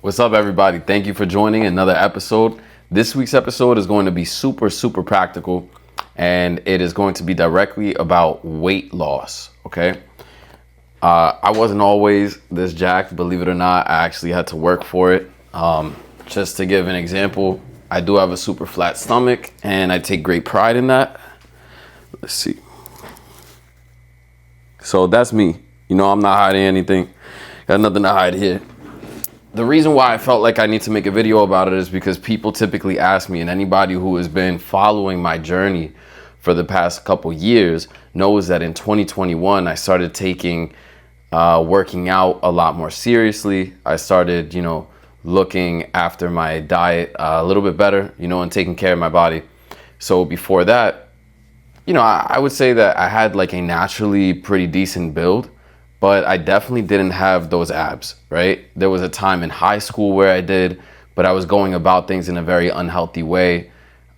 What's up, everybody? Thank you for joining another episode. This week's episode is going to be super practical, and it is going to be directly about weight loss, okay? I wasn't always this jacked, believe it or not. I actually had to work for it. Just to give an example, I do have a super flat stomach, and I take great pride in that. Let's see. So that's me. You know, I'm not hiding anything. Got nothing to hide here. The reason why I felt like I need to make a video about it is because people typically ask me, and anybody who has been following my journey for the past couple years knows that in 2021, I started taking working out a lot more seriously. I started, looking after my diet a little bit better, and taking care of my body. So before that, I would say that I had like a naturally pretty decent build, but I definitely didn't have those abs, right? There was a time in high school where I did, but I was going about things in a very unhealthy way.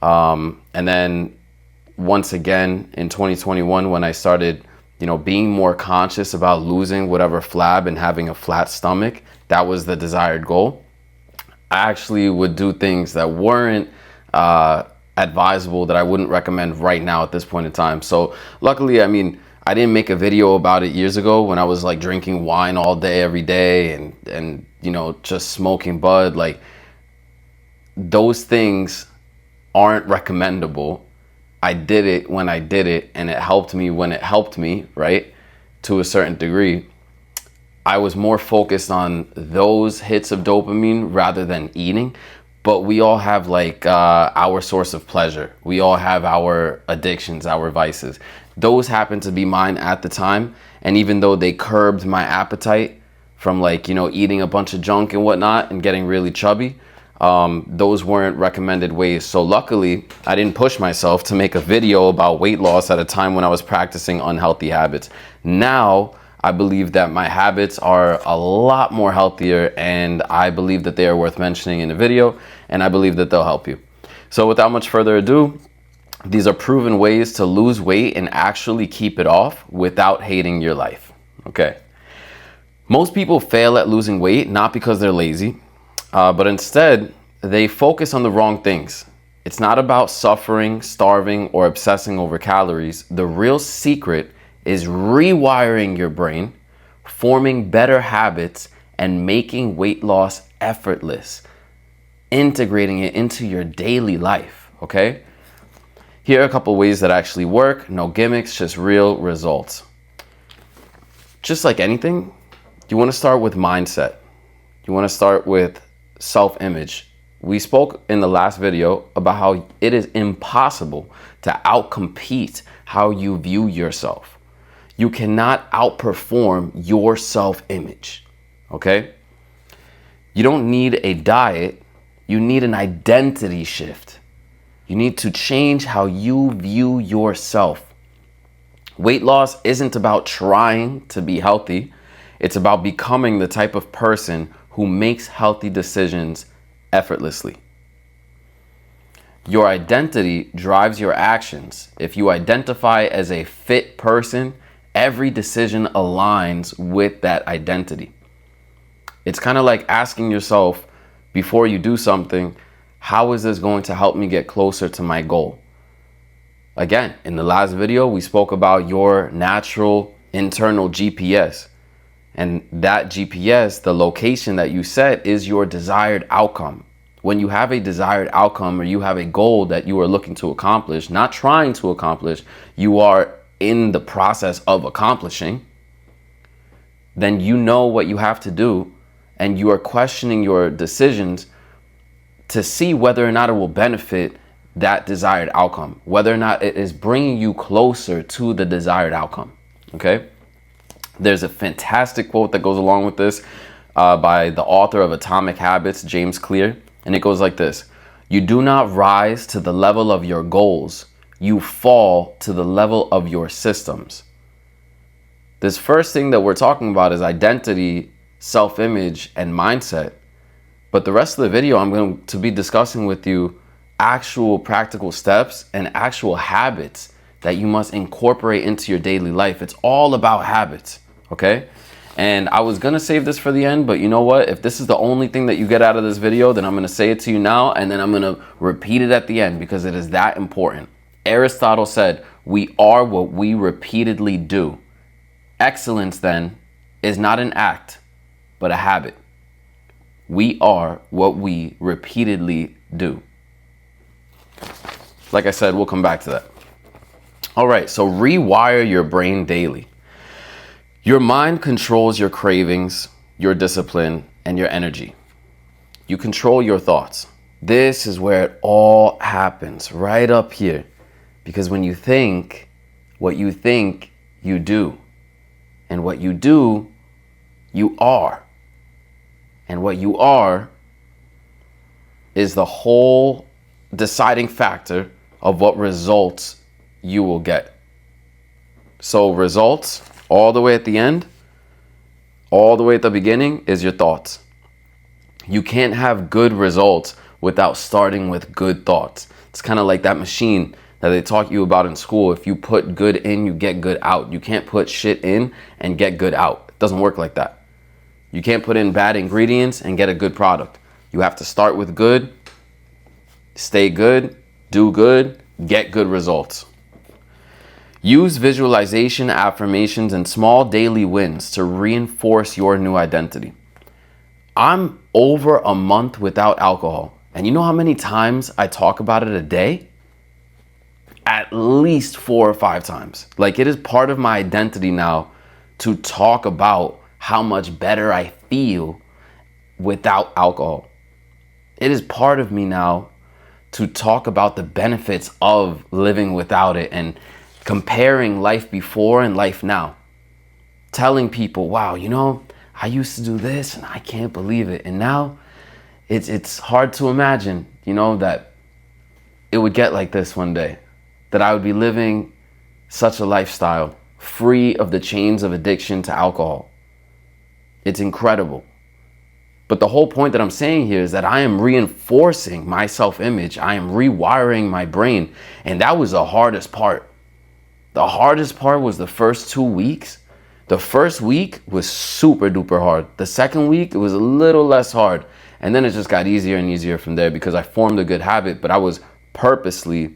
And then once again in 2021, when I started, being more conscious about losing whatever flab and having a flat stomach, that was the desired goal. I actually would do things that weren't advisable, that I wouldn't recommend right now at this point in time. So luckily, I didn't make a video about it years ago when I was like drinking wine all day, every day, and just smoking bud. Like, those things aren't recommendable. I did it when I did it, and it helped me when it helped me, right? To a certain degree. I was more focused on those hits of dopamine rather than eating. But we all have like our source of pleasure. We all have our addictions, our vices. Those happened to be mine at the time. And even though they curbed my appetite from eating a bunch of junk and whatnot and getting really chubby, those weren't recommended ways. So luckily, I didn't push myself to make a video about weight loss at a time when I was practicing unhealthy habits. Now, I believe that my habits are a lot more healthier, and I believe that they are worth mentioning in a video, and I believe that they'll help you. So without much further ado, these are proven ways to lose weight and actually keep it off without hating your life. Okay. Most people fail at losing weight not because they're lazy, but instead they focus on the wrong things. It's not about suffering, starving, or obsessing over calories. The real secret is rewiring your brain, forming better habits, and making weight loss effortless, integrating it into your daily life, okay? Here are a couple ways that actually work. No gimmicks, just real results. Just like anything, you want to start with mindset. You want to start with self-image. We spoke in the last video about how it is impossible to outcompete how you view yourself. You cannot outperform your self-image, okay? You don't need a diet. You need an identity shift. You need to change how you view yourself. Weight loss isn't about trying to be healthy. It's about becoming the type of person who makes healthy decisions effortlessly. Your identity drives your actions. If you identify as a fit person, every decision aligns with that identity. It's kind of like asking yourself before you do something, how is this going to help me get closer to my goal? Again, in the last video, we spoke about your natural internal GPS. And that GPS, the location that you set, is your desired outcome. When you have a desired outcome, or you have a goal that you are looking to accomplish, not trying to accomplish, you are in the process of accomplishing, then you know what you have to do, and you are questioning your decisions to see whether or not it will benefit that desired outcome, whether or not it is bringing you closer to the desired outcome, okay? There's a fantastic quote that goes along with this by the author of Atomic Habits, James Clear, and it goes like this: you do not rise to the level of your goals, you fall to the level of your systems. This first thing that we're talking about is identity, self-image, and mindset. But the rest of the video, I'm going to be discussing with you actual practical steps and actual habits that you must incorporate into your daily life. It's all about habits, okay? And I was gonna save this for the end, but you know what? If this is the only thing that you get out of this video, then I'm gonna say it to you now, and then I'm gonna repeat it at the end because it is that important. Aristotle said, "We are what we repeatedly do." Excellence, then, is not an act, but a habit. We are what we repeatedly do. Like I said, we'll come back to that. All right, so rewire your brain daily. Your mind controls your cravings, your discipline, and your energy. You control your thoughts. This is where it all happens, right up here. Because when you think, what you think, you do. And what you do, you are. And what you are is the whole deciding factor of what results you will get. So results, all the way at the end, all the way at the beginning, is your thoughts. You can't have good results without starting with good thoughts. It's kind of like that machine that they taught you about in school. If you put good in, you get good out. You can't put shit in and get good out. It doesn't work like that. You can't put in bad ingredients and get a good product. You have to start with good, stay good, do good, get good results. Use visualization, affirmations, and small daily wins to reinforce your new identity. I'm over a month without alcohol. And you know how many times I talk about it a day? At least 4 or 5 times. Like, it is part of my identity now to talk about how much better I feel without alcohol. It is part of me now to talk about the benefits of living without it and comparing life before and life now. Telling people, wow, you know, I used to do this and I can't believe it. And now it's hard to imagine, you know, that it would get like this one day. That I would be living such a lifestyle free of the chains of addiction to alcohol. It's incredible. But the whole point that I'm saying here is that I am reinforcing my self-image. I am rewiring my brain. And that was the hardest part. The hardest part was the first 2 weeks. The first week was super duper hard. The second week, it was a little less hard. And then it just got easier and easier from there because I formed a good habit, but I was purposely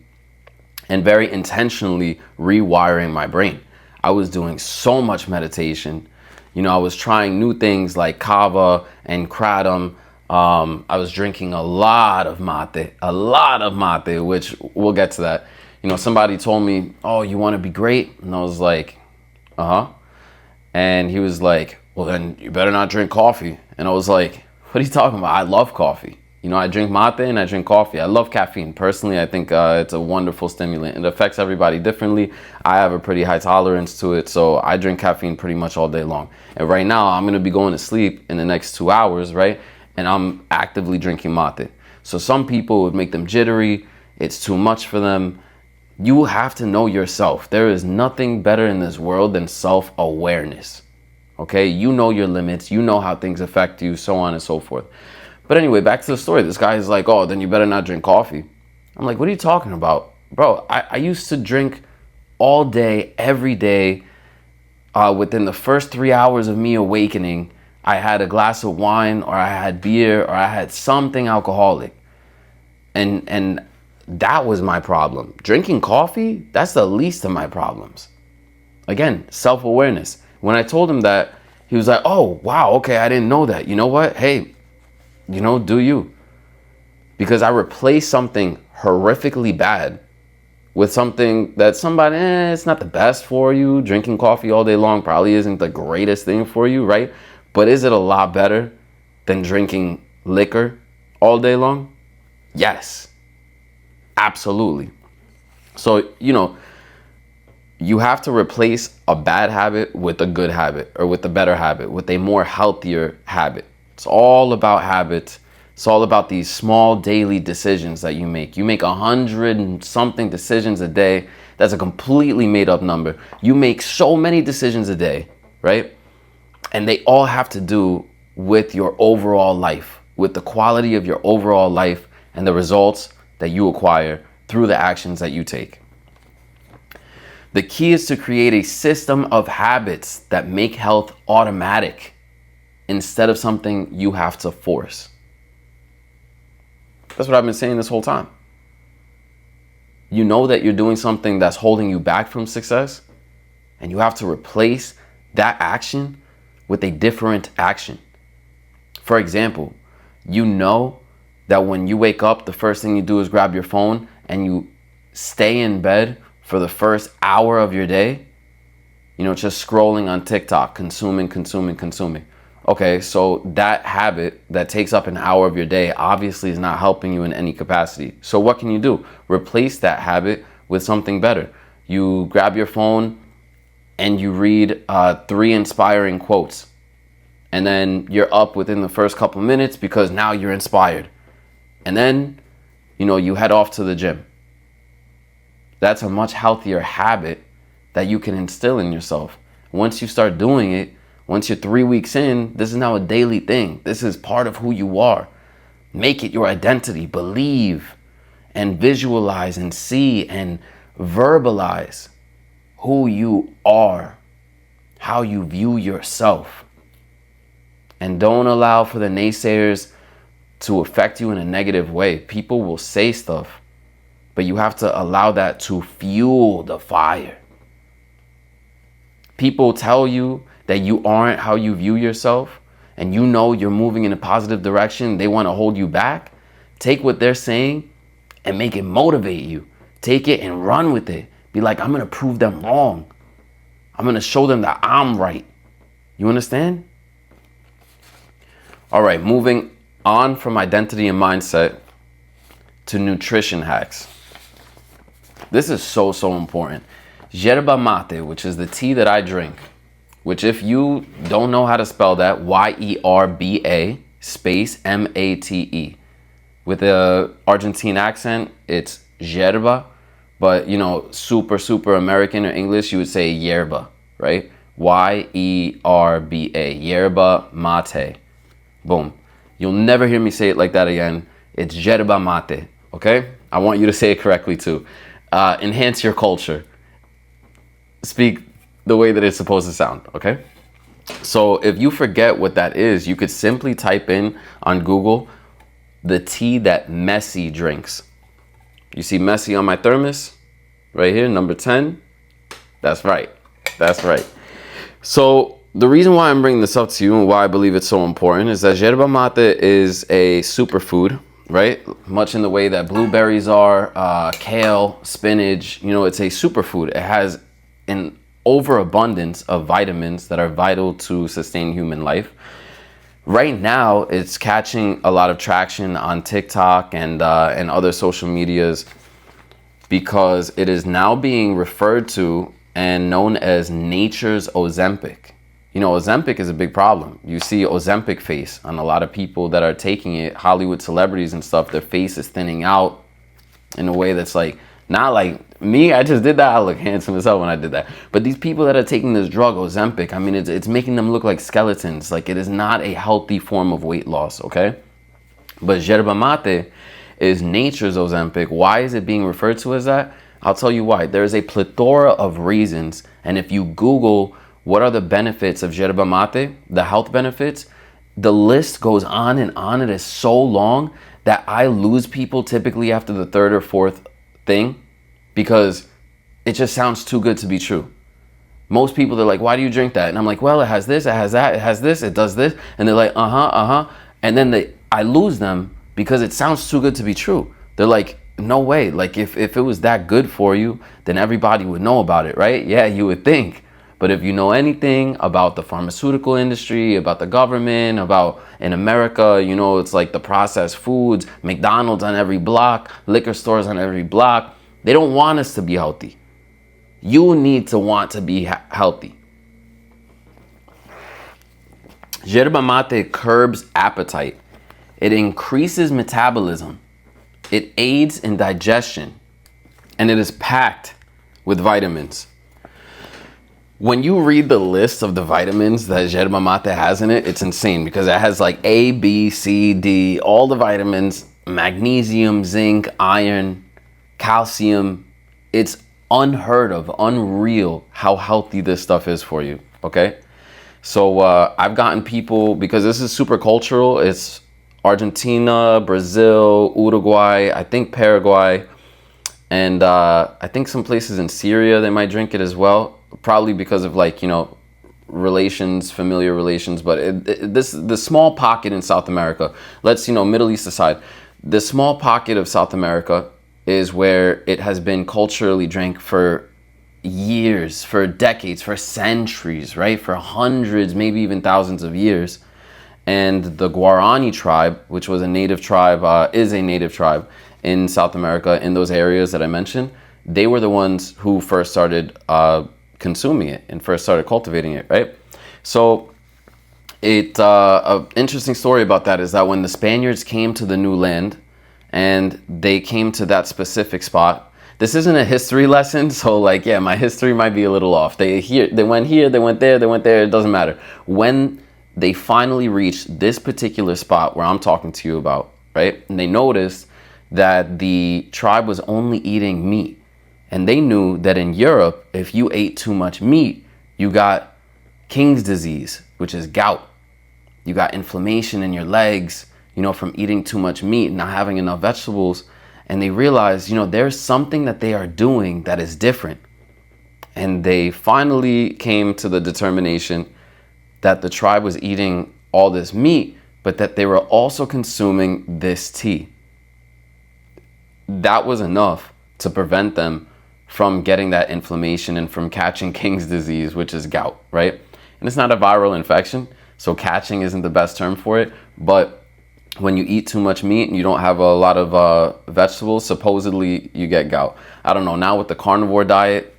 and very intentionally rewiring my brain. I was doing so much meditation. You know, I was trying new things like kava and kratom. I was drinking a lot of mate, which we'll get to that. You know, somebody told me, oh, you want to be great? And I was like, uh-huh. And he was like, well, then you better not drink coffee. And I was like, what are you talking about? I love coffee. You know, I drink mate and I drink coffee. I love caffeine. Personally, I think it's a wonderful stimulant. It affects everybody differently. I have a pretty high tolerance to it, so I drink caffeine pretty much all day long. And right now, I'm going to be going to sleep in the next 2 hours, right? And I'm actively drinking mate. So some people would make them jittery. It's too much for them. You have to know yourself. There is nothing better in this world than self-awareness. Okay? You know your limits. You know how things affect you, so on and so forth. But anyway, back to the story. This guy is like, oh, then you better not drink coffee. I'm like, what are you talking about? Bro, I used to drink all day, every day. Within the first 3 hours of me awakening, I had a glass of wine or I had beer or I had something alcoholic. And that was my problem. Drinking coffee, that's the least of my problems. Again, self-awareness. When I told him that, he was like, oh, wow, okay, I didn't know that. You know what? Hey, you know, do you? Because I replaced something horrifically bad with something that somebody, it's not the best for you. Drinking coffee all day long probably isn't the greatest thing for you, right? But is it a lot better than drinking liquor all day long? Yes, absolutely. So, you know, you have to replace a bad habit with a good habit or with a better habit, with a more healthier habit. It's all about habits. It's all about these small daily decisions that you make. You make 100 and something decisions a day. That's a completely made up number. You make so many decisions a day, right? And they all have to do with your overall life, with the quality of your overall life and the results that you acquire through the actions that you take. The key is to create a system of habits that make health automatic instead of something you have to force. That's what I've been saying this whole time. You know that you're doing something that's holding you back from success, and you have to replace that action with a different action. For example, you know that when you wake up, the first thing you do is grab your phone and you stay in bed for the first hour of your day, just scrolling on TikTok, consuming. Okay, so that habit that takes up an hour of your day obviously is not helping you in any capacity. So what can you do? Replace that habit with something better. You grab your phone and you read 3 inspiring quotes. And then you're up within the first couple minutes because now you're inspired. And then, you head off to the gym. That's a much healthier habit that you can instill in yourself. Once you start doing it, once you're 3 weeks in, this is now a daily thing. This is part of who you are. Make it your identity. Believe and visualize and see and verbalize who you are, how you view yourself. And don't allow for the naysayers to affect you in a negative way. People will say stuff, but you have to allow that to fuel the fire. People tell you that you aren't how you view yourself, and you're moving in a positive direction. They want to hold you back. Take what they're saying and make it motivate you. Take it and run with it. Be like, I'm going to prove them wrong. I'm going to show them that I'm right. You understand? All right, moving on from identity and mindset to nutrition hacks. This is so important. Yerba mate, which is the tea that I drink, which if you don't know how to spell that, YERBA space MATE. With a Argentine accent, it's yerba, but super American or English, you would say yerba, right? YERBA, yerba mate. Boom. You'll never hear me say it like that again. It's yerba mate, okay? I want you to say it correctly too. Enhance your culture. Speak the way that it's supposed to sound, okay? So if you forget what that is, you could simply type in on Google the tea that Messi drinks. You see Messi on my thermos right here, number 10. That's right. So the reason why I'm bringing this up to you and why I believe it's so important is that yerba mate is a superfood, right? Much in the way that blueberries are, kale, spinach, it's a superfood. It has an overabundance of vitamins that are vital to sustain human life. Right now, it's catching a lot of traction on TikTok and other social medias because it is now being referred to and known as nature's Ozempic. Ozempic is a big problem. You see Ozempic face on a lot of people that are taking it, Hollywood celebrities and stuff. Their face is thinning out in a way that's not like me. I just did that. I look handsome as hell when I did that. But these people that are taking this drug, Ozempic, it's making them look like skeletons. Like, it is not a healthy form of weight loss, okay? But yerba mate is nature's Ozempic. Why is it being referred to as that? I'll tell you why. There's a plethora of reasons. And if you Google what are the benefits of yerba mate, the health benefits, the list goes on and on. It is so long that I lose people typically after the third or fourth thing because it just sounds too good to be true. Most people, they're like, why do you drink that? And I'm like, well, it has this, it has that, it has this, it does this. And they're like, And then I lose them because it sounds too good to be true. They're like, no way. Like, if it was that good for you, then everybody would know about it, right? Yeah, you would think. But if you know anything about the pharmaceutical industry, about the government, about in America, it's like the processed foods, McDonald's on every block, liquor stores on every block. They don't want us to be healthy. You need to want to be healthy. Yerba mate curbs appetite. It increases metabolism. It aids in digestion. And it is packed with vitamins. When you read the list of the vitamins that yerba mate has in it, it's insane because it has like A, B, C, D, all the vitamins, magnesium, zinc, iron, calcium. It's unheard of, unreal how healthy this stuff is for you, okay? So I've gotten people, because this is super cultural, it's Argentina, Brazil, Uruguay, I think Paraguay, and I think some places in Syria, they might drink it as well, probably because of like, you know, relations, familiar relations. But the small pocket in South America, let's, you know, Middle East aside, the small pocket of South America is where it has been culturally drank for years, for decades, for centuries, right? For hundreds, maybe even thousands of years. And the Guarani tribe, which was a native tribe, is a native tribe in South America, in those areas that I mentioned, they were the ones who first started consuming it and first started cultivating it, right? So an interesting story about that is that when the Spaniards came to the new land and they came to that specific spot, this isn't a history lesson, so like, yeah, my history might be a little off. They went here, they went there, it doesn't matter. When they finally reached this particular spot where I'm talking to you about, right? And they noticed that the tribe was only eating meat. And they knew that in Europe, if you ate too much meat, you got King's disease, which is gout. You got inflammation in your legs, you know, from eating too much meat, not having enough vegetables. And they realized, you know, there's something that they are doing that is different. And they finally came to the determination that the tribe was eating all this meat, but that they were also consuming this tea. That was enough to prevent them from getting that inflammation and from catching King's disease, which is gout, right? And it's not a viral infection, so catching isn't the best term for it. But when you eat too much meat and you don't have a lot of vegetables, supposedly you get gout. I don't know. Now with the carnivore diet,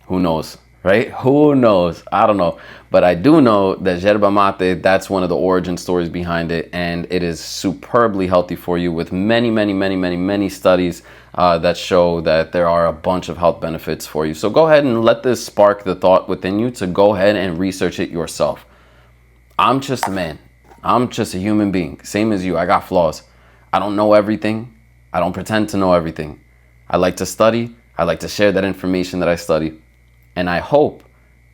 who knows, right? Who knows? I don't know. But I do know that yerba mate, that's one of the origin stories behind it. And it is superbly healthy for you, with many studies that show that there are a bunch of health benefits for you. So go ahead and let this spark the thought within you to go ahead and research it yourself. I'm just a man. I'm just a human being, same as you. I got flaws. I don't know everything. I don't pretend to know everything. I like to study. I like to share that information that I study. And I hope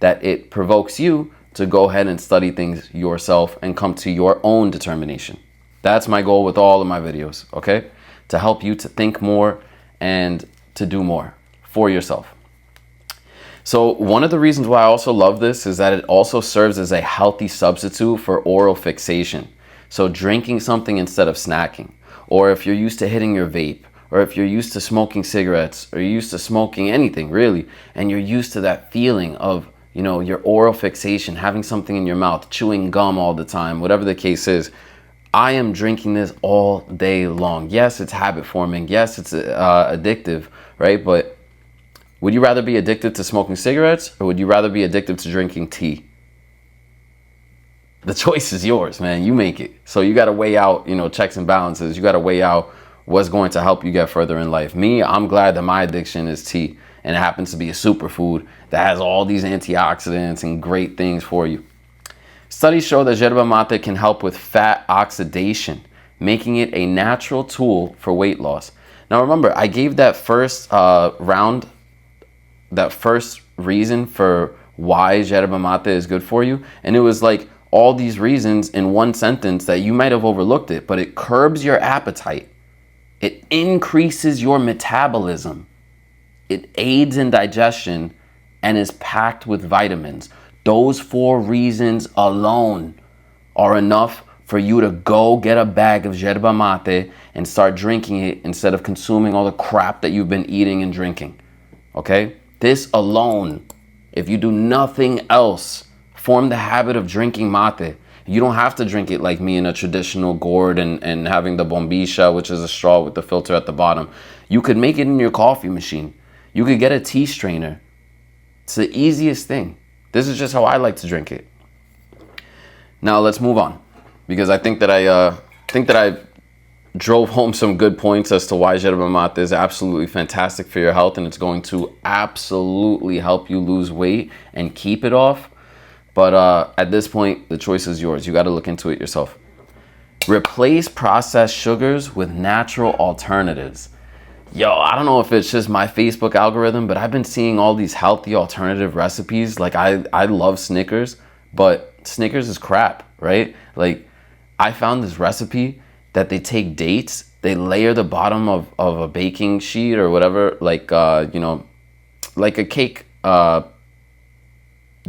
that it provokes you to go ahead and study things yourself and come to your own determination. That's my goal with all of my videos, okay? To help you to think more and to do more for yourself. So one of the reasons why I also love this is that it also serves as a healthy substitute for oral fixation. So drinking something instead of snacking, or if you're used to hitting your vape, or if you're used to smoking cigarettes, or you're used to smoking anything really, and you're used to that feeling of, you know, your oral fixation, having something in your mouth, chewing gum all the time, whatever the case is, I am drinking this all day long. Yes, it's habit forming. Yes, it's addictive, right? But would you rather be addicted to smoking cigarettes, or would you rather be addicted to drinking tea? The choice is yours, man. You make it. So you got to weigh out, you know, checks and balances. You got to weigh out what's going to help you get further in life. Me, I'm glad that my addiction is tea, and it happens to be a superfood that has all these antioxidants and great things for you. Studies show that yerba mate can help with fat oxidation, making it a natural tool for weight loss. Now remember, I gave that first that first reason for why yerba mate is good for you, and it was like all these reasons in one sentence that you might have overlooked it, but it curbs your appetite. It increases your metabolism. It aids in digestion and is packed with vitamins. Those 4 reasons alone are enough for you to go get a bag of yerba mate and start drinking it instead of consuming all the crap that you've been eating and drinking. Okay? This alone, if you do nothing else, form the habit of drinking mate. You don't have to drink it like me in a traditional gourd and having the bombilla, which is a straw with the filter at the bottom. You could make it in your coffee machine. You could get a tea strainer. It's the easiest thing. This is just how I like to drink it. Now let's move on, because I think that I drove home some good points as to why yerba mate is absolutely fantastic for your health, and it's going to absolutely help you lose weight and keep it off. But at this point, the choice is yours. You got to look into it yourself. Replace processed sugars with natural alternatives. Yo, I don't know if it's just my Facebook algorithm, but I've been seeing all these healthy alternative recipes. Like I love Snickers, but Snickers is crap, right? Like I found this recipe that they take dates, they layer the bottom of a baking sheet or whatever, like like a cake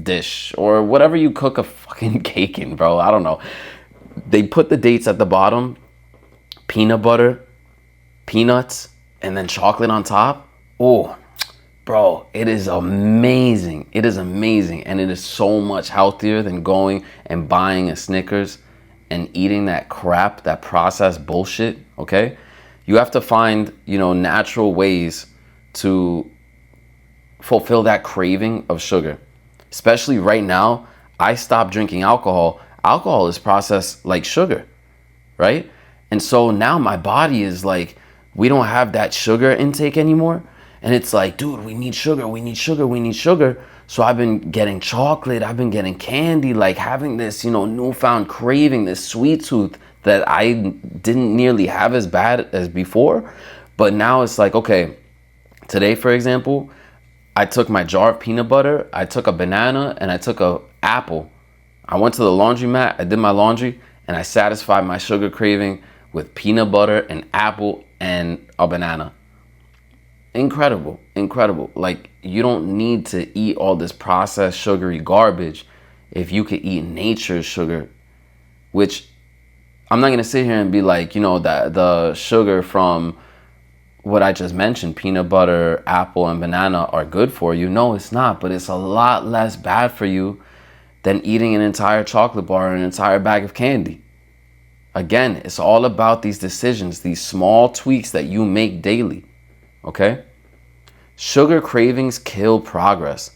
dish or whatever you cook a fucking cake in, bro. I don't know. They put the dates at the bottom, peanut butter, peanuts, and then chocolate on top. Oh, bro, it is amazing. It is amazing. And it is so much healthier than going and buying a Snickers and eating that crap, that processed bullshit, okay? You have to find, natural ways to fulfill that craving of sugar. Especially right now, I stopped drinking alcohol. Alcohol is processed like sugar, right? And so now my body is like, we don't have that sugar intake anymore. And it's like, dude, we need sugar, we need sugar, we need sugar. So I've been getting chocolate, I've been getting candy, like having this, newfound craving, this sweet tooth that I didn't nearly have as bad as before. But now it's like, okay, today, for example, I took my jar of peanut butter, I took a banana, and I took a apple. I went to the laundromat, I did my laundry, and I satisfied my sugar craving with peanut butter and apple and a banana. Incredible, incredible. Like, you don't need to eat all this processed sugary garbage if you could eat nature's sugar, which I'm not gonna sit here and be like, that the sugar from what I just mentioned, peanut butter, apple, and banana are good for you. No, it's not, but it's a lot less bad for you than eating an entire chocolate bar or an entire bag of candy. Again, it's all about these decisions, these small tweaks that you make daily, okay? Sugar cravings kill progress,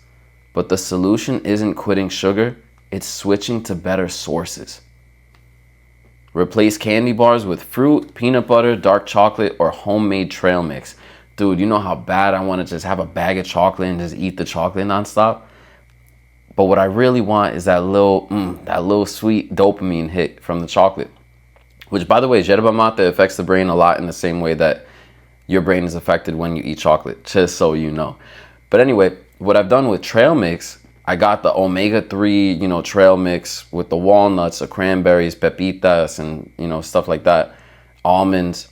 but the solution isn't quitting sugar, it's switching to better sources. Replace candy bars with fruit, peanut butter, dark chocolate, or homemade trail mix. Dude, you know how bad I want to just have a bag of chocolate and just eat the chocolate nonstop? But what I really want is that little sweet dopamine hit from the chocolate. Which, by the way, yerba mate affects the brain a lot in the same way that your brain is affected when you eat chocolate, just so you know. But anyway, what I've done with trail mix, I got the omega-3, trail mix with the walnuts, the cranberries, pepitas, and, stuff like that, almonds.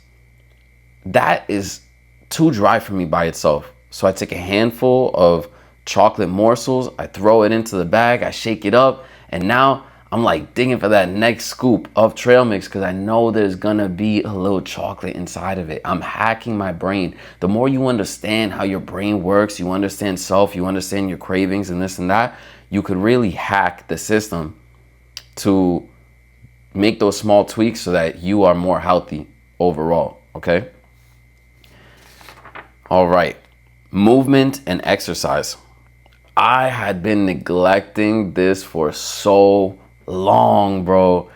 That is too dry for me by itself. So I take a handful of chocolate morsels, I throw it into the bag, I shake it up, and now I'm like digging for that next scoop of trail mix because I know there's gonna be a little chocolate inside of it. I'm hacking my brain. The more you understand how your brain works, you understand self, you understand your cravings and this and that, you could really hack the system to make those small tweaks so that you are more healthy overall, okay? All right, movement and exercise. I had been neglecting this for so long, bro.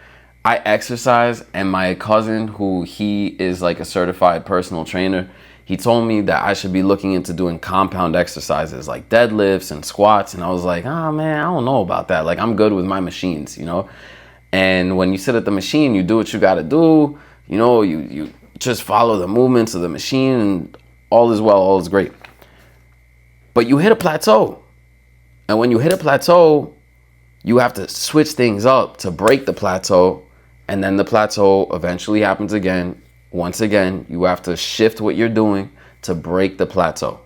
I exercise, and my cousin, who he is like a certified personal trainer, he told me that I should be looking into doing compound exercises like deadlifts and squats. And I was like, oh man, I don't know about that. Like, I'm good with my machines, And when you sit at the machine, you do what you gotta do. You just follow the movements of the machine and all is well, all is great. But you hit a plateau. And when you hit a plateau, you have to switch things up to break the plateau. And then the plateau eventually happens again. Once again, you have to shift what you're doing to break the plateau.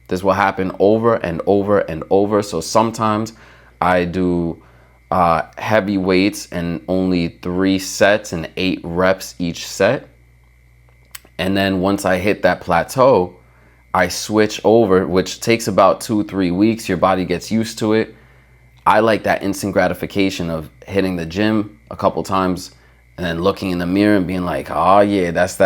This will happen over and over and over. So sometimes I do heavy weights and only 3 sets and 8 reps each set. And then once I hit that plateau, I switch over, which takes about 2-3 weeks. Your body gets used to it. I like that instant gratification of hitting the gym a couple times and then looking in the mirror and being like, oh yeah, that's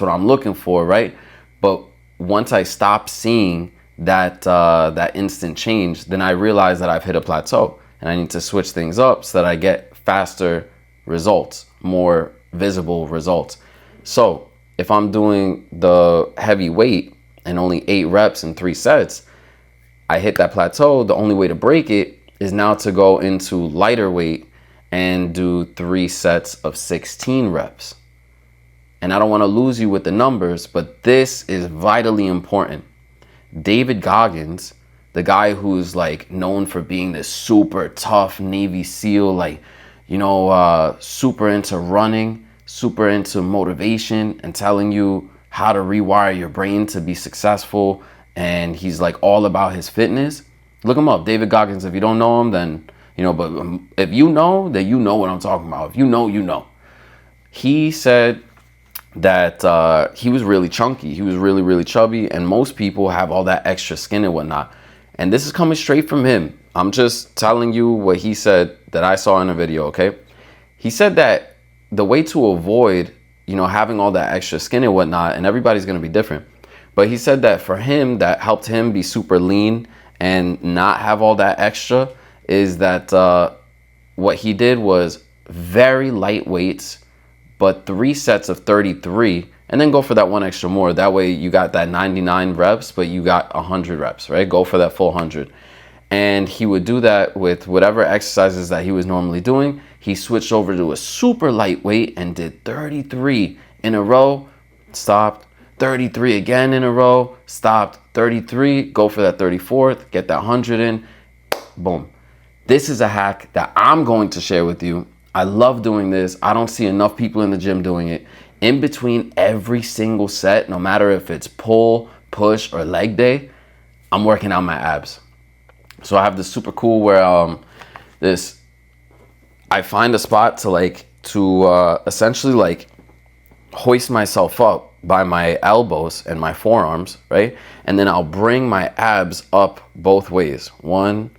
what I'm looking for, right? But once I stop seeing that instant change, then I realize that I've hit a plateau and I need to switch things up so that I get faster results, more visible results. So if I'm doing the heavy weight and only 8 reps and 3 sets, I hit that plateau. The only way to break it is now to go into lighter weight and do 3 sets of 16 reps. And I don't want to lose you with the numbers, but this is vitally important. David Goggins, the guy who's like known for being this super tough Navy SEAL, like, super into running, super into motivation and telling you how to rewire your brain to be successful. And he's like all about his fitness. Look him up, David Goggins. If you don't know him, then, but if you know, then you know what I'm talking about. If you know, you know. He said that he was really chunky. He was really, really chubby. And most people have all that extra skin and whatnot. And this is coming straight from him. I'm just telling you what he said that I saw in a video, okay? He said that the way to avoid, having all that extra skin and whatnot, and everybody's going to be different. But he said that for him, that helped him be super lean and not have all that extra, is that what he did was very light weights, but 3 sets of 33, and then go for that one extra more. That way you got that 99 reps, but you got 100 reps, right? Go for that full 100. And he would do that with whatever exercises that he was normally doing. He switched over to a super lightweight and did 33 in a row, stopped, 33 again in a row, stopped, 33, go for that 34th, get that 100 in, boom. This is a hack that I'm going to share with you. I love doing this. I don't see enough people in the gym doing it. In between every single set, no matter if it's pull, push, or leg day, I'm working out my abs. So I have this super cool where I find a spot to essentially hoist myself up by my elbows and my forearms, right? And then I'll bring my abs up both ways. 1,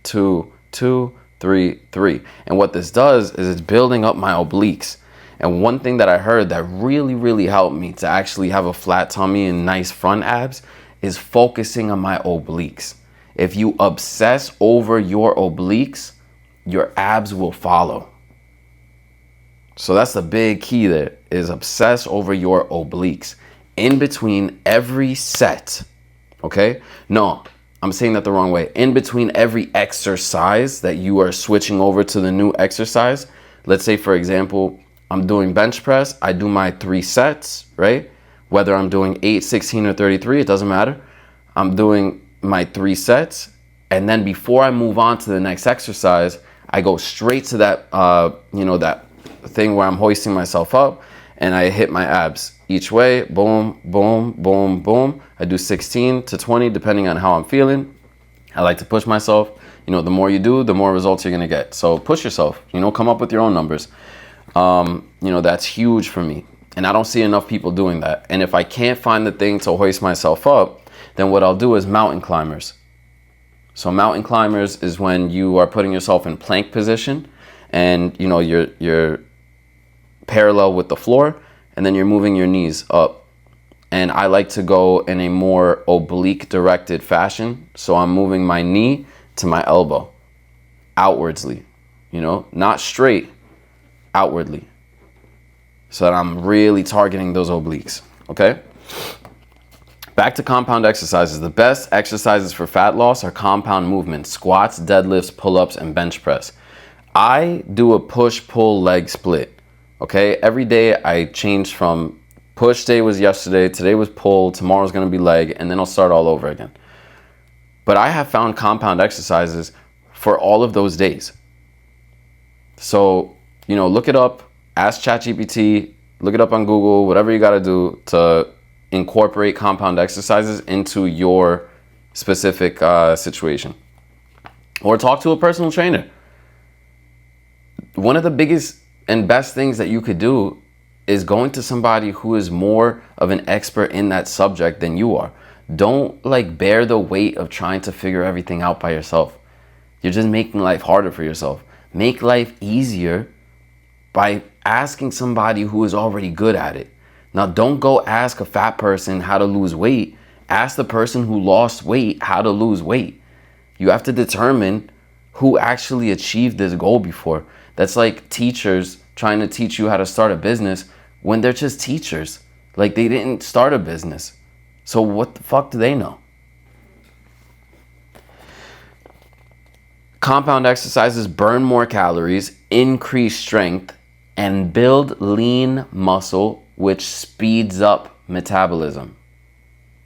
2, 2, 3, 3. And what this does is it's building up my obliques. And one thing that I heard that really, really helped me to actually have a flat tummy and nice front abs is focusing on my obliques. If you obsess over your obliques, your abs will follow. So that's the big key there, is obsess over your obliques in between every set, okay? No, I'm saying that the wrong way. In between every exercise that you are switching over to the new exercise, let's say, for example, I'm doing bench press, I do my 3 sets, right? Whether I'm doing 8, 16, or 33, it doesn't matter. I'm doing my 3 sets, and then before I move on to the next exercise, I go straight to that, that thing where I'm hoisting myself up, and I hit my abs each way. Boom, boom, boom, boom. I do 16 to 20 depending on how I'm feeling. I like to push myself. The more you do, the more results you're gonna get. So push yourself. Come up with your own numbers. That's huge for me, and I don't see enough people doing that. And if I can't find the thing to hoist myself up, then what I'll do is mountain climbers. So mountain climbers is when you are putting yourself in plank position, and you're parallel with the floor, and then you're moving your knees up. And I like to go in a more oblique directed fashion. So I'm moving my knee to my elbow outwardsly, not straight, outwardly. So that I'm really targeting those obliques, okay? Back to compound exercises. The best exercises for fat loss are compound movements: squats, deadlifts, pull-ups, and bench press. I do a push-pull leg split. Okay, every day I change from push day was yesterday, today was pull, tomorrow's gonna be leg, and then I'll start all over again. But I have found compound exercises for all of those days. So, look it up, ask ChatGPT, look it up on Google, whatever you gotta do to incorporate compound exercises into your specific situation. Or talk to a personal trainer. One of the biggest and best things that you could do is going to somebody who is more of an expert in that subject than you are. Don't bear the weight of trying to figure everything out by yourself. You're just making life harder for yourself. Make life easier by asking somebody who is already good at it. Now, don't go ask a fat person how to lose weight. Ask the person who lost weight how to lose weight. You have to determine who actually achieved this goal before. That's like teachers trying to teach you how to start a business when they're just teachers. They didn't start a business. So what the fuck do they know? Compound exercises burn more calories, increase strength, and build lean muscle which speeds up metabolism,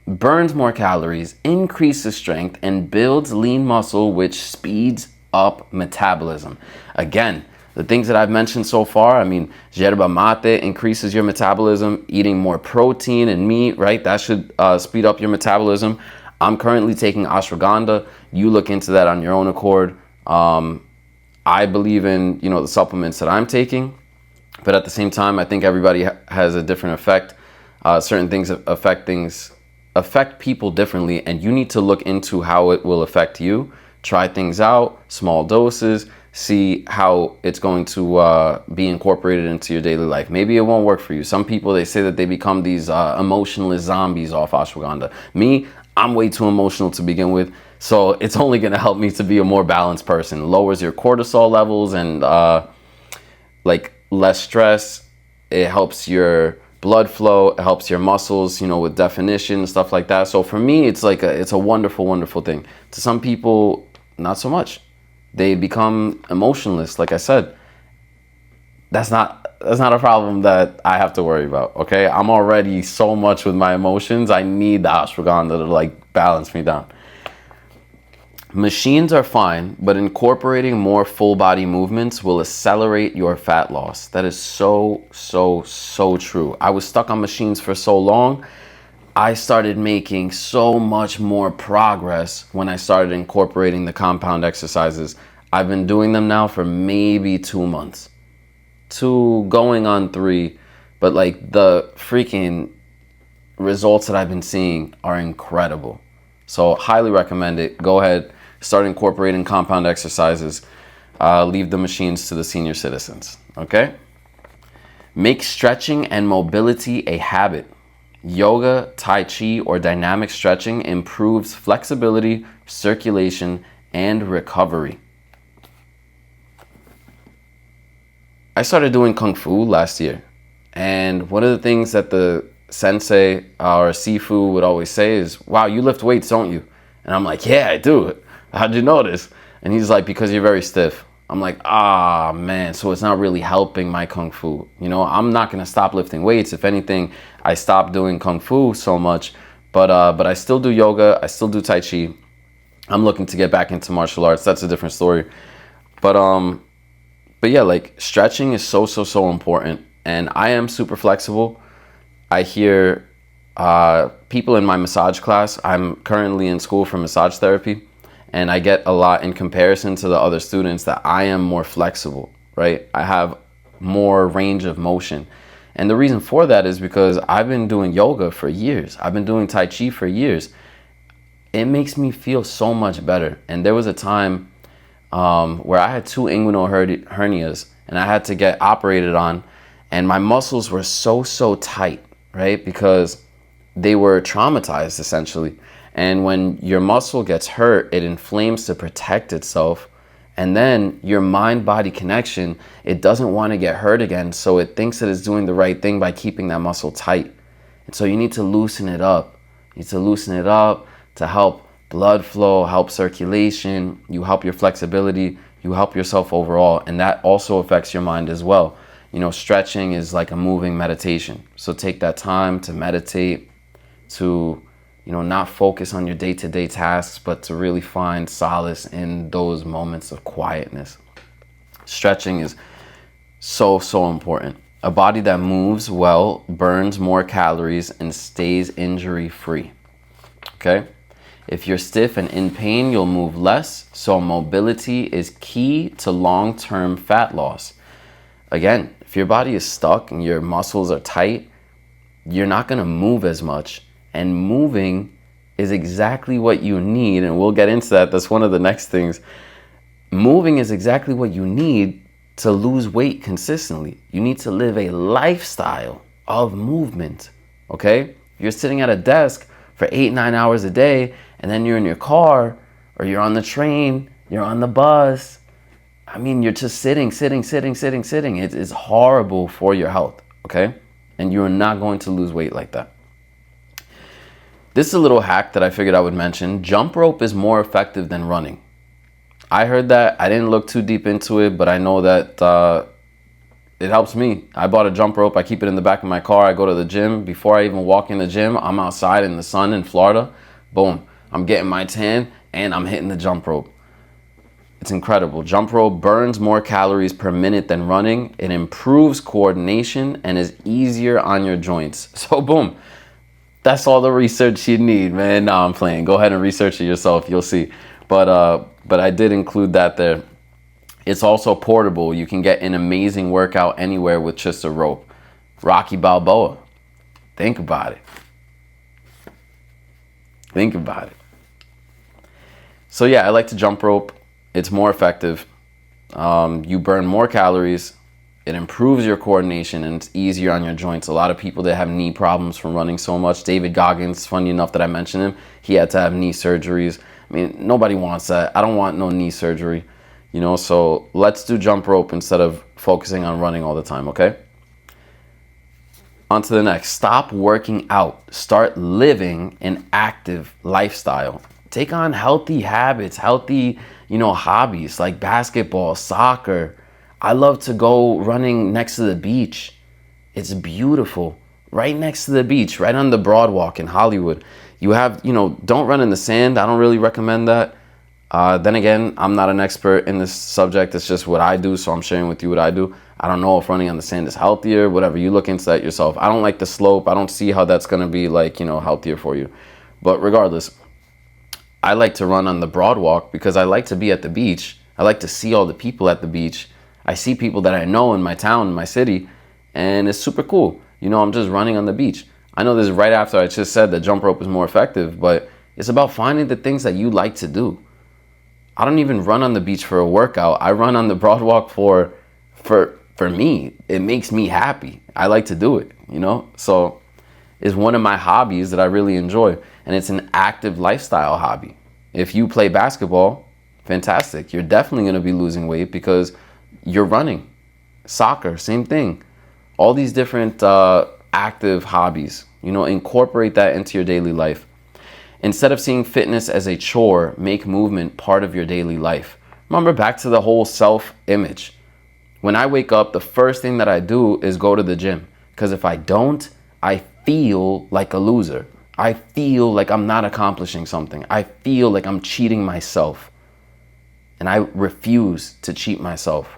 burns more calories, increases strength, and builds lean muscle, which speeds up metabolism. Again, the things that I've mentioned so far, I mean, yerba mate increases your metabolism, eating more protein and meat, right? That should speed up your metabolism. I'm currently taking ashwagandha. You look into that on your own accord. I believe in, the supplements that I'm taking, but at the same time, I think everybody has a different effect. Certain things affect people differently, and you need to look into how it will affect you. Try things out, small doses, see how it's going to be incorporated into your daily life. Maybe it won't work for you. Some people, they say that they become these emotionless zombies off ashwagandha. Me, I'm way too emotional to begin with, so it's only going to help me to be a more balanced person. Lowers your cortisol levels and less stress. It helps your blood flow, it helps your muscles, with definition, stuff like that. So for me, it's a wonderful, wonderful thing. To some people, not so much. They become emotionless. Like I said, that's not a problem that I have to worry about. Okay, I'm already so much with my emotions. I need the ashwagandha to balance me down. Machines are fine, but incorporating more full body movements will accelerate your fat loss. That is so true. I was stuck on machines for so long. I started making so much more progress when I started incorporating the compound exercises. I've been doing them now for maybe 2 months. 2 going on 3, but the freaking results that I've been seeing are incredible. So highly recommend it. Go ahead, start incorporating compound exercises. Leave the machines to the senior citizens, okay? Make stretching and mobility a habit. Yoga, Tai Chi, or dynamic stretching improves flexibility, circulation, and recovery. I started doing Kung Fu last year, and one of the things that the sensei or Sifu would always say is, wow, you lift weights, don't you? And I'm like, yeah, I do. How'd you notice? And he's like, because you're very stiff. I'm like, man, so it's not really helping my Kung Fu. I'm not going to stop lifting weights. If anything, I stopped doing Kung Fu so much, but I still do yoga. I still do Tai Chi. I'm looking to get back into martial arts. That's a different story. But yeah, stretching is so important. And I am super flexible. I hear people in my massage class. I'm currently in school for massage therapy. And I get a lot in comparison to the other students that I am more flexible, right? I have more range of motion. And the reason for that is because I've been doing yoga for years. I've been doing Tai Chi for years. It makes me feel so much better. And there was a time where I had 2 inguinal hernias and I had to get operated on. And my muscles were so tight, right? Because they were traumatized essentially. And when your muscle gets hurt, it inflames to protect itself. And then your mind-body connection, it doesn't want to get hurt again. So it thinks that it's doing the right thing by keeping that muscle tight. And so you need to loosen it up. You need to loosen it up to help blood flow, help circulation. You help your flexibility. You help yourself overall. And that also affects your mind as well. Stretching is like a moving meditation. So take that time to meditate, to not focus on your day-to-day tasks, but to really find solace in those moments of quietness. Stretching is so important. A body that moves well burns more calories and stays injury-free. Okay? If you're stiff and in pain, you'll move less. So mobility is key to long-term fat loss. Again, if your body is stuck and your muscles are tight, you're not going to move as much. And moving is exactly what you need. And we'll get into that. That's one of the next things. Moving is exactly what you need to lose weight consistently. You need to live a lifestyle of movement. Okay? If you're sitting at a desk for 8-9 hours a day, and then you're in your car, or you're on the train, you're on the bus, you're just sitting. It is horrible for your health. Okay? And you're not going to lose weight like that. This is a little hack that I figured I would mention. Jump rope is more effective than running. I heard that. I didn't look too deep into it, but I know that It helps me. I bought a jump rope. I keep it in the back of my car. I go to the gym. Before I even walk in the gym, I'm outside in the sun in Florida. Boom. I'm getting my tan and I'm hitting the jump rope. It's incredible. Jump rope burns more calories per minute than running. It improves coordination and is easier on your joints. So boom. That's all the research you need, man. No, I'm playing. Go ahead and research it yourself. You'll see. But I did include that there. It's also portable. You can get an amazing workout anywhere with just a rope. Rocky Balboa. Think about it. Think about it. So yeah, I like to jump rope. It's more effective. You burn more calories. It improves your coordination and it's easier on your joints. A lot of people that have knee problems from running so much. David Goggins, funny enough that I mentioned him, he had to have knee surgeries. I mean, nobody wants that. I don't want no knee surgery, you know, so let's do jump rope instead of focusing on running all the time, okay? On to the next. Stop working out. Start living an active lifestyle. Take on healthy habits, healthy, you know, hobbies like basketball, soccer. I love to go running next to the beach. It's beautiful. Right next to the beach, right on the Broadwalk in Hollywood. You have, you know, don't run in the sand. I don't really recommend that. Then again, I'm not an expert in this subject. It's just what I do, so I'm sharing with you what I do. I don't know if running on the sand is healthier, whatever. You look into that yourself. I don't like the slope. I don't see how that's going to be like, you know, healthier for you. But regardless, I like to run on the Broadwalk because I like to be at the beach. I like to see all the people at the beach. I see people that I know in my town, in my city, and it's super cool. You know, I'm just running on the beach. I know this is right after I just said that jump rope is more effective, but it's about finding the things that you like to do. I don't even run on the beach for a workout. I run on the Broadwalk for me. It makes me happy. I like to do it, you know? So it's one of my hobbies that I really enjoy, and it's an active lifestyle hobby. If you play basketball, fantastic. You're definitely going to be losing weight because you're running. Soccer, same thing. All these different active hobbies, you know, incorporate that into your daily life. Instead of seeing fitness as a chore, make movement part of your daily life. Remember, back to the whole self-image. When I wake up, the first thing that I do is go to the gym. Because if I don't, I feel like a loser. I feel like I'm not accomplishing something. I feel like I'm cheating myself. And I refuse to cheat myself.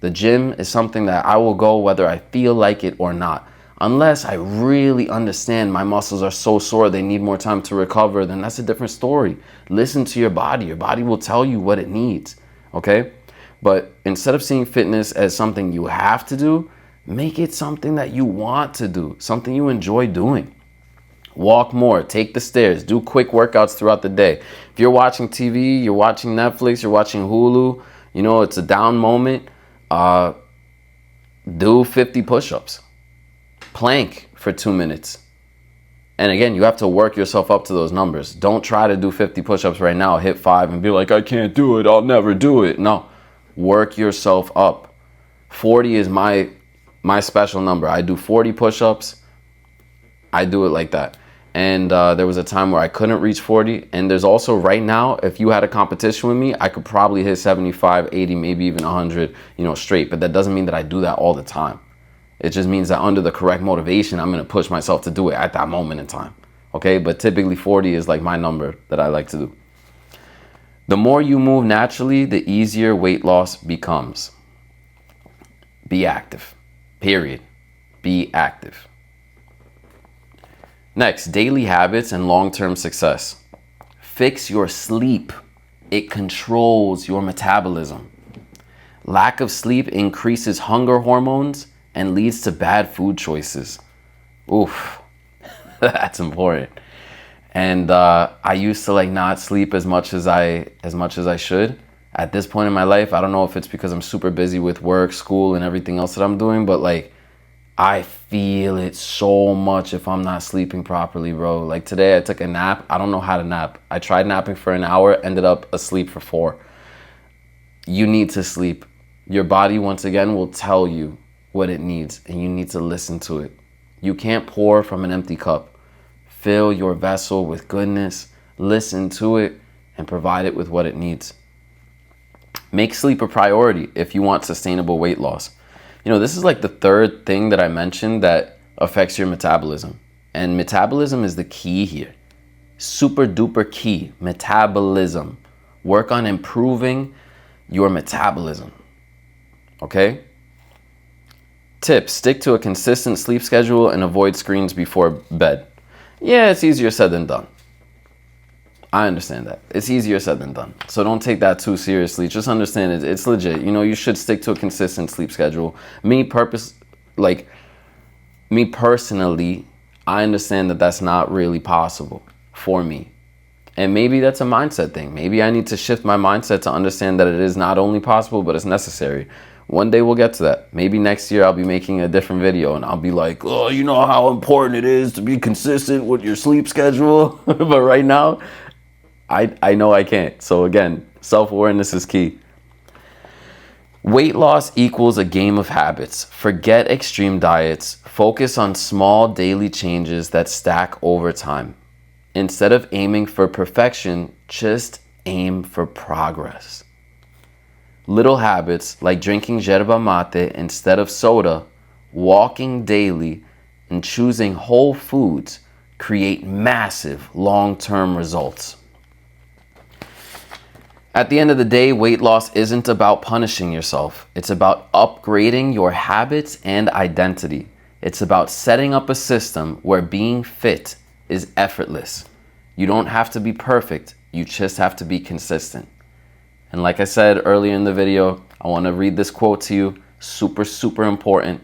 The gym is something that I will go whether I feel like it or not. Unless I really understand my muscles are so sore they need more time to recover, then that's a different story. Listen to your body. Your body will tell you what it needs, okay? But instead of seeing fitness as something you have to do, make it something that you want to do, something you enjoy doing. Walk more, take the stairs, do quick workouts throughout the day. If you're watching TV, you're watching Netflix, you're watching Hulu, you know, it's a down moment, do 50 push-ups. Plank for 2 minutes. And again, you have to work yourself up to those numbers. Don't try to do 50 push-ups right now, hit 5 and be like, I can't do it, I'll never do it. No, work yourself up. 40 is my special number. I do 40 push-ups. I do it like that. And there was a time where I couldn't reach 40. And there's also right now, if you had a competition with me, I could probably hit 75, 80, maybe even 100, you know, straight. But that doesn't mean that I do that all the time. It just means that under the correct motivation, I'm going to push myself to do it at that moment in time. Okay, but typically 40 is like my number that I like to do. The more you move naturally, the easier weight loss becomes. Be active. Period. Be active. Next, daily habits and long-term success. Fix your sleep. It controls your metabolism. Lack of sleep increases hunger hormones and leads to bad food choices. Oof, that's important. And I used to like not sleep as much as I should. At this point in my life, I don't know if it's because I'm super busy with work, school, and everything else that I'm doing, but like I feel it so much if I'm not sleeping properly, bro. Like today I took a nap. I don't know how to nap. I tried napping for an hour, ended up asleep for 4. You need to sleep. Your body, once again, will tell you what it needs, and you need to listen to it. You can't pour from an empty cup. Fill your vessel with goodness, listen to it, and provide it with what it needs. Make sleep a priority if you want sustainable weight loss. This is like the third thing that I mentioned that affects your metabolism. And metabolism is the key here. Super duper key. Metabolism. Work on improving your metabolism. Okay? Tips: stick to a consistent sleep schedule and avoid screens before bed. Yeah, it's easier said than done. I understand that. It's easier said than done. So don't take that too seriously. Just understand it's legit. You should stick to a consistent sleep schedule. Me personally, I understand that that's not really possible for me. And maybe that's a mindset thing. Maybe I need to shift my mindset to understand that it is not only possible, but it's necessary. One day we'll get to that. Maybe next year I'll be making a different video and I'll be like, oh, you know how important it is to be consistent with your sleep schedule. But right now, I know I can't. So again, self-awareness is key. Weight loss equals a game of habits. Forget extreme diets. Focus on small daily changes that stack over time. Instead of aiming for perfection, just aim for progress. Little habits like drinking yerba mate instead of soda, walking daily, and choosing whole foods create massive long-term results. At the end of the day, weight loss isn't about punishing yourself. It's about upgrading your habits and identity. It's about setting up a system where being fit is effortless. You don't have to be perfect. You just have to be consistent. And like I said earlier in the video, I want to read this quote to you. Super, super important.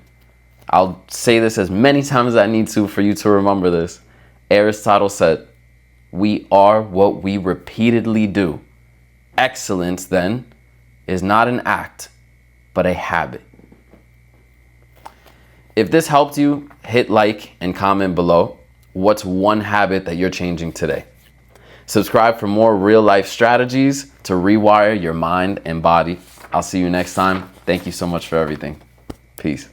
I'll say this as many times as I need to for you to remember this. Aristotle said, "We are what we repeatedly do." Excellence, then, is not an act, but a habit. If this helped you, hit like and comment below. What's one habit that you're changing today? Subscribe for more real-life strategies to rewire your mind and body. I'll see you next time. Thank you so much for everything. Peace.